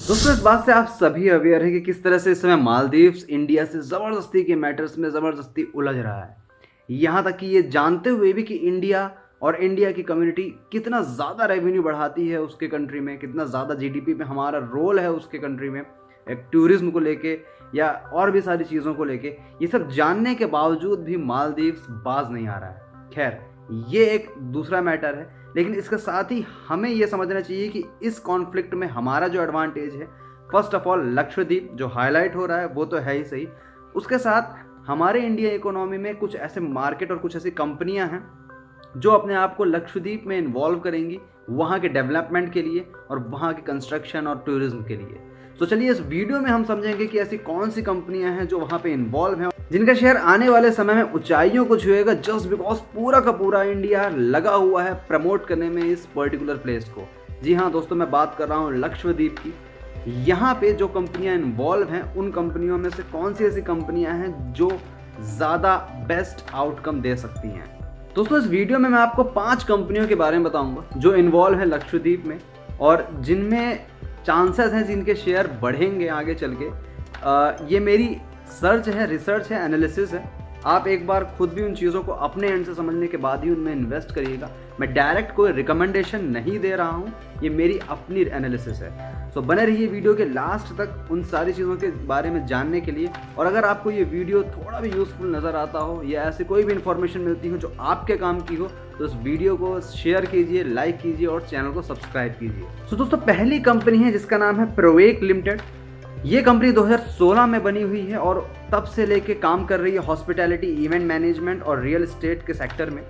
दोस्तों इस बात से आप सभी अवेयर हैं कि किस तरह से इस समय मालदीव्स इंडिया से ज़बरदस्ती के मैटर्स में ज़बरदस्ती उलझ रहा है। यहाँ तक कि ये जानते हुए भी कि इंडिया और इंडिया की कम्युनिटी कितना ज़्यादा रेवेन्यू बढ़ाती है उसके कंट्री में, कितना ज़्यादा जीडीपी में हमारा रोल है उसके कंट्री में, एक टूरिज्म को लेके या और भी सारी चीज़ों को लेके, ये सब जानने के बावजूद भी मालदीव्स बाज नहीं आ रहा है। खैर, ये एक दूसरा मैटर है, लेकिन इसके साथ ही हमें ये समझना चाहिए कि इस कॉन्फ्लिक्ट में हमारा जो एडवांटेज है, फर्स्ट ऑफ ऑल लक्षद्वीप जो हाईलाइट हो रहा है वो तो है ही सही, उसके साथ हमारे इंडिया इकोनॉमी में कुछ ऐसे मार्केट और कुछ ऐसी कंपनियां हैं जो अपने आप को लक्षद्वीप में इन्वॉल्व करेंगी वहाँ के डेवलपमेंट के लिए और वहाँ के कंस्ट्रक्शन और टूरिज्म के लिए। तो चलिए इस वीडियो में हम समझेंगे कि ऐसी कौन सी कंपनियां हैं जो वहाँ पे इन्वॉल्व हैं, जिनका शेयर आने वाले समय में ऊंचाइयों को छुएगा जस्ट बिकॉज पूरा का पूरा इंडिया लगा हुआ है प्रमोट करने में इस पर्टिकुलर प्लेस को। जी हाँ दोस्तों, मैं बात कर रहा हूँ लक्षद्वीप की। यहाँ पे जो कंपनियां इन्वॉल्व हैं उन कंपनियों में से कौन सी ऐसी कंपनियां हैं जो ज़्यादा बेस्ट आउटकम दे सकती हैं। दोस्तों इस वीडियो में मैं आपको 5 कंपनियों के बारे में बताऊंगा जो इन्वॉल्व है लक्षद्वीप में और जिनमें चांसेस हैं जिनके शेयर बढ़ेंगे आगे चल के। ये मेरी सर्च है, रिसर्च है, एनालिसिस है। आप एक बार खुद भी उन चीज़ों को अपने एंड से समझने के बाद ही उनमें इन्वेस्ट करिएगा। मैं डायरेक्ट कोई रिकमेंडेशन नहीं दे रहा हूँ, ये मेरी अपनी एनालिसिस है। सो बने रहिए वीडियो के लास्ट तक उन सारी चीज़ों के बारे में जानने के लिए। और अगर आपको ये वीडियो थोड़ा भी यूज़फुल नज़र आता हो या ऐसी कोई भी इन्फॉर्मेशन मिलती हो जो आपके काम की हो तो इस वीडियो को शेयर कीजिए, लाइक कीजिए और चैनल को सब्सक्राइब कीजिए। सो दोस्तों पहली कंपनी है जिसका नाम है प्रोवेक लिमिटेड। ये कंपनी 2016 में बनी हुई है और तब से लेके काम कर रही है हॉस्पिटैलिटी, इवेंट मैनेजमेंट और रियल एस्टेट के सेक्टर में।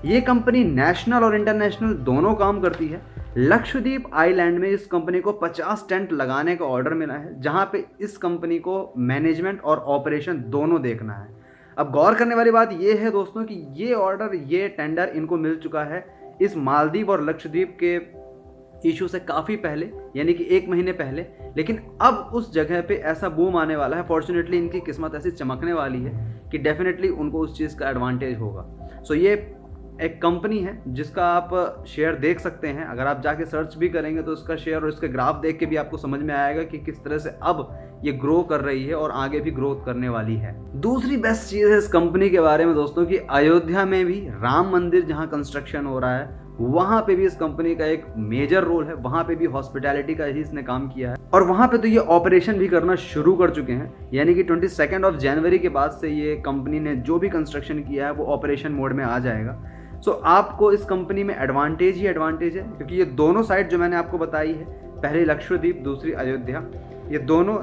ये कंपनी नेशनल और इंटरनेशनल दोनों काम करती है। लक्षद्वीप आइलैंड में इस कंपनी को 50 टेंट लगाने का ऑर्डर मिला है, जहां पे इस कंपनी को मैनेजमेंट और ऑपरेशन दोनों देखना है। अब गौर करने वाली बात यह है दोस्तों कि ये ऑर्डर, ये टेंडर इनको मिल चुका है इस मालदीव और लक्षद्वीप के इशू से काफ़ी पहले, यानी कि 1 महीने पहले। लेकिन अब उस जगह पे ऐसा बूम आने वाला है, फॉर्चुनेटली इनकी किस्मत ऐसी चमकने वाली है कि डेफिनेटली उनको उस चीज़ का एडवांटेज होगा। सो ये एक कंपनी है जिसका आप शेयर देख सकते हैं। अगर आप जाके सर्च भी करेंगे तो उसका शेयर और इसके ग्राफ देख के भी आपको समझ में आएगा कि किस तरह से अब ये ग्रो कर रही है और आगे भी ग्रोथ करने वाली है। दूसरी बेस्ट चीज़ है इस कंपनी के बारे में दोस्तों कि अयोध्या में भी राम मंदिर जहाँ कंस्ट्रक्शन हो रहा है वहाँ पे भी इस कंपनी का एक मेजर रोल है। वहाँ पे भी हॉस्पिटैलिटी का ही इसने काम किया है और वहाँ पे तो ये ऑपरेशन भी करना शुरू कर चुके हैं, यानी कि 22 जनवरी के बाद से ये कंपनी ने जो भी कंस्ट्रक्शन किया है वो ऑपरेशन मोड में आ जाएगा। सो आपको इस कंपनी में एडवांटेज ही एडवांटेज है, क्योंकि ये दोनों साइड जो मैंने आपको बताई है, पहले लक्षद्वीप दूसरी अयोध्या, ये दोनों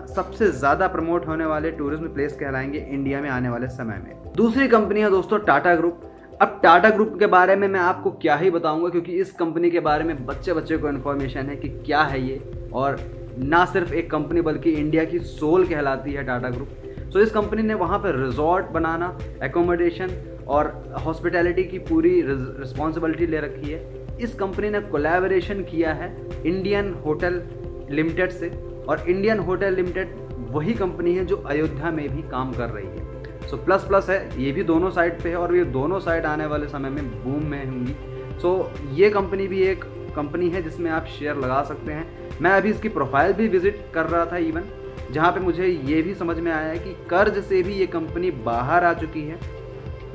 सबसे ज़्यादा प्रमोट होने वाले टूरिज्म प्लेस कहलाएंगे इंडिया में आने वाले समय में। दूसरी कंपनी है दोस्तों टाटा ग्रुप। अब टाटा ग्रुप के बारे में मैं आपको क्या ही बताऊंगा, क्योंकि इस कंपनी के बारे में बच्चे को इन्फॉर्मेशन है कि क्या है ये, और ना सिर्फ एक कंपनी बल्कि इंडिया की सोल कहलाती है टाटा ग्रुप। सो इस कंपनी ने वहाँ पर रिजॉर्ट बनाना, एकोमोडेशन और हॉस्पिटैलिटी की पूरी रिस्पॉन्सिबिलिटी ले रखी है। इस कंपनी ने कोलैबोरेशन किया है इंडियन होटल लिमिटेड से, और इंडियन होटल लिमिटेड वही कंपनी है जो अयोध्या में भी काम कर रही है। सो प्लस है, ये भी दोनों साइड पे है और ये दोनों साइड आने वाले समय में बूम में होंगी। सो ये कंपनी भी एक कंपनी है जिसमें आप शेयर लगा सकते हैं। मैं अभी इसकी प्रोफाइल भी विजिट कर रहा था इवन, जहाँ पे मुझे ये भी समझ में आया कि कर्ज से भी ये कंपनी बाहर आ चुकी है।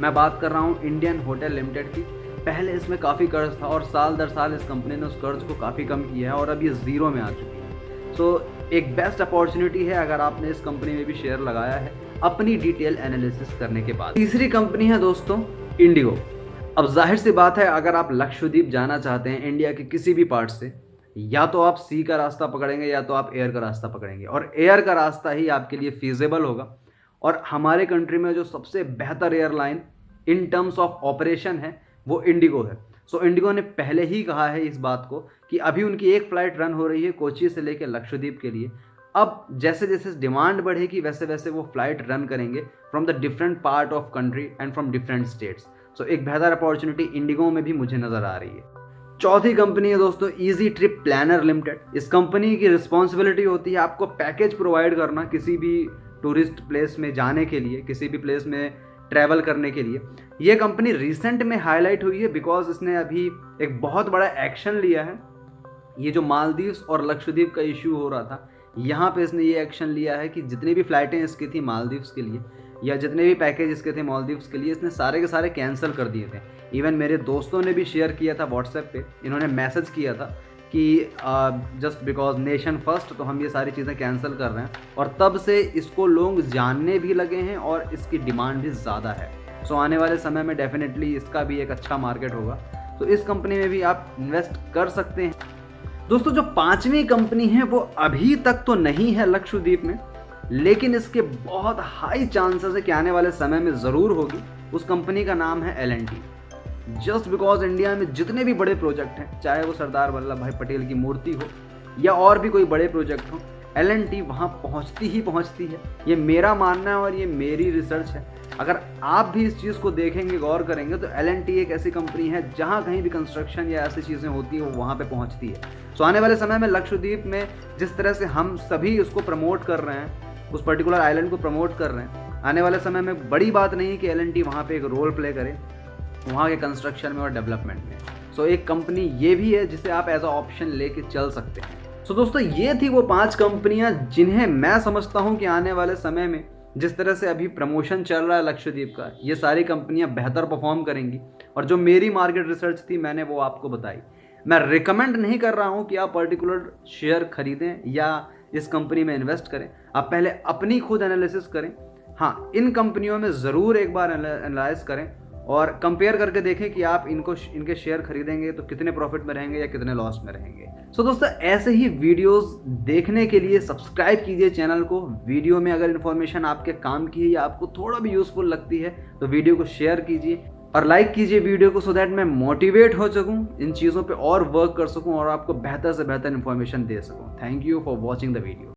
मैं बात कर रहा हूँ इंडियन होटल लिमिटेड की। पहले इसमें काफ़ी कर्ज था और साल दर साल इस कंपनी ने उस कर्ज को काफ़ी कम किया है और अब ये ज़ीरो में आ चुकी है। सो एक बेस्ट अपॉर्चुनिटी है अगर आपने इस कंपनी में भी शेयर लगाया है अपनी डिटेल एनालिसिस करने के बाद। तीसरी कंपनी है दोस्तों इंडिगो। अब जाहिर सी बात है, अगर आप लक्षद्वीप जाना चाहते हैं इंडिया के किसी भी पार्ट से, या तो आप सी का रास्ता पकड़ेंगे या तो आप एयर का रास्ता पकड़ेंगे, और एयर का रास्ता ही आपके लिए फीजेबल होगा। और हमारे कंट्री में जो सबसे बेहतर airline in terms of operation है वो इंडिगो है। सो इंडिगो ने पहले ही कहा है इस बात को कि अभी उनकी एक फ़्लाइट रन हो रही है कोची से लेकर लक्षद्वीप के लिए। अब जैसे जैसे डिमांड बढ़ेगी वैसे वैसे वो फ्लाइट रन करेंगे from the different part of country and from different states. So एक बेहतर अपॉर्चुनिटी इंडिगो में भी मुझे नज़र आ रही है। चौथी कंपनी है दोस्तों इजी ट्रिप प्लानर लिमिटेड। इस कंपनी की रिस्पॉन्सिबिलिटी होती है आपको पैकेज प्रोवाइड करना किसी भी टूरिस्ट प्लेस में जाने के लिए, किसी भी प्लेस में ट्रैवल करने के लिए। ये कंपनी रिसेंट में हाईलाइट हुई है बिकॉज इसने अभी एक बहुत बड़ा एक्शन लिया है ये जो मालदीव्स और लक्षद्वीप का इशू हो रहा था, यहाँ पे इसने ये एक्शन लिया है कि जितनी भी फ़्लाइटें इसकी थी मालदीव्स के लिए या जितने भी पैकेज इसके थे मालदीव्स के लिए, इसने सारे के सारे कैंसिल कर दिए थे। इवन मेरे दोस्तों ने भी शेयर किया था व्हाट्सएप पे, इन्होंने मैसेज किया था कि जस्ट बिकॉज नेशन फर्स्ट तो हम ये सारी चीज़ें कैंसिल कर रहे हैं, और तब से इसको लोग जानने भी लगे हैं और इसकी डिमांड भी ज़्यादा है। सो आने वाले समय में डेफिनेटली इसका भी एक अच्छा मार्केट होगा, तो इस कंपनी में भी आप इन्वेस्ट कर सकते हैं। दोस्तों, जो पांचवी कंपनी है वो अभी तक तो नहीं है लक्षद्वीप में, लेकिन इसके बहुत हाई चांसेस है कि आने वाले समय में ज़रूर होगी। उस कंपनी का नाम है L&T। जस्ट बिकॉज इंडिया में जितने भी बड़े प्रोजेक्ट हैं, चाहे वो सरदार वल्लभ भाई पटेल की मूर्ति हो या और भी कोई बड़े प्रोजेक्ट हो, L&T वहाँ पहुँचती ही पहुँचती है। ये मेरा मानना है और ये मेरी रिसर्च है। अगर आप भी इस चीज़ को देखेंगे, गौर करेंगे, तो L&T एक ऐसी कंपनी है जहाँ कहीं भी कंस्ट्रक्शन या ऐसी चीज़ें होती हैं वो वहाँ पे पहुँचती है। सो आने वाले समय में लक्षद्वीप में जिस तरह से हम सभी उसको प्रमोट कर रहे हैं, उस पर्टिकुलर आइलैंड को प्रमोट कर रहे हैं, आने वाले समय में बड़ी बात नहीं है कि L&T वहाँ पे एक रोल प्ले करे वहाँ के कंस्ट्रक्शन में और डेवलपमेंट में। सो एक कंपनी ये भी है जिसे आप एज अ ऑप्शन लेके चल सकते हैं। सो दोस्तों, ये थी वो 5 कंपनियां जिन्हें मैं समझता हूँ कि आने वाले समय में जिस तरह से अभी प्रमोशन चल रहा है लक्षद्वीप का, ये सारी कंपनियां बेहतर परफॉर्म करेंगी। और जो मेरी मार्केट रिसर्च थी मैंने वो आपको बताई। मैं रिकमेंड नहीं कर रहा हूँ कि आप पर्टिकुलर शेयर खरीदें या इस कंपनी में इन्वेस्ट करें। आप पहले अपनी खुद एनालिसिस करें। हाँ, इन कंपनियों में ज़रूर एक बार एनालाइज करें और कंपेयर करके देखें कि आप इनके शेयर खरीदेंगे तो कितने प्रॉफिट में रहेंगे या कितने लॉस में रहेंगे। सो दोस्तों, ऐसे ही वीडियोस देखने के लिए सब्सक्राइब कीजिए चैनल को। वीडियो में अगर इन्फॉर्मेशन आपके काम की है या आपको थोड़ा भी यूजफुल लगती है तो वीडियो को शेयर कीजिए और लाइक कीजिए वीडियो को, सो दैट मैं मोटिवेट हो सकूं, इन चीज़ों पे और वर्क कर सकूं और आपको बेहतर से बेहतर इन्फॉर्मेशन दे सकूं। Thank you for watching the video.